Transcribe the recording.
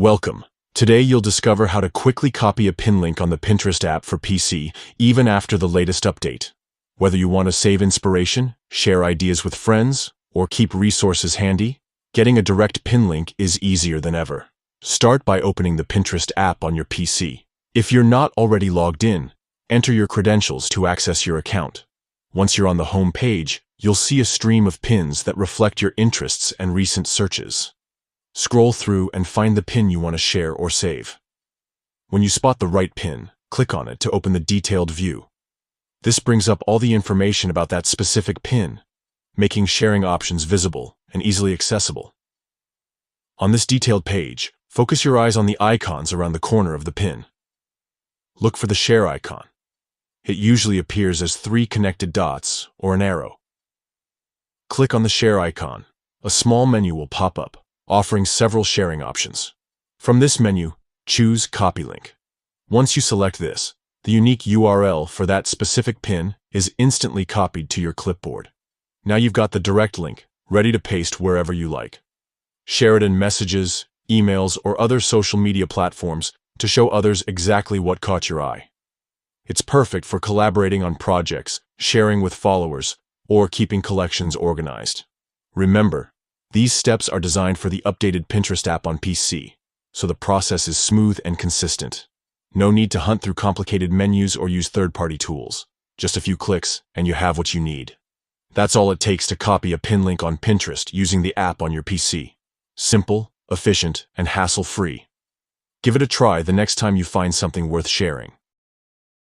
Welcome. Today you'll discover how to quickly copy a pin link on the Pinterest app for PC, even after the latest update. Whether you want to save inspiration, share ideas with friends, or keep resources handy, getting a direct pin link is easier than ever. Start by opening the Pinterest app on your PC. If you're not already logged in, enter your credentials to access your account. Once you're on the home page, you'll see a stream of pins that reflect your interests and recent searches. Scroll through and find the pin you want to share or save. When you spot the right pin, click on it to open the detailed view. This brings up all the information about that specific pin, making sharing options visible and easily accessible. On this detailed page, focus your eyes on the icons around the corner of the pin. Look for the share icon. It usually appears as 3 connected dots or an arrow. Click on the share icon. A small menu will pop up, offering several sharing options. From this menu, choose Copy Link. Once you select this, the unique URL for that specific pin is instantly copied to your clipboard. Now you've got the direct link, ready to paste wherever you like. Share it in messages, emails, or other social media platforms to show others exactly what caught your eye. It's perfect for collaborating on projects, sharing with followers, or keeping collections organized. Remember, these steps are designed for the updated Pinterest app on PC, so the process is smooth and consistent. No need to hunt through complicated menus or use third-party tools. Just a few clicks, and you have what you need. That's all it takes to copy a pin link on Pinterest using the app on your PC. Simple, efficient, and hassle-free. Give it a try the next time you find something worth sharing.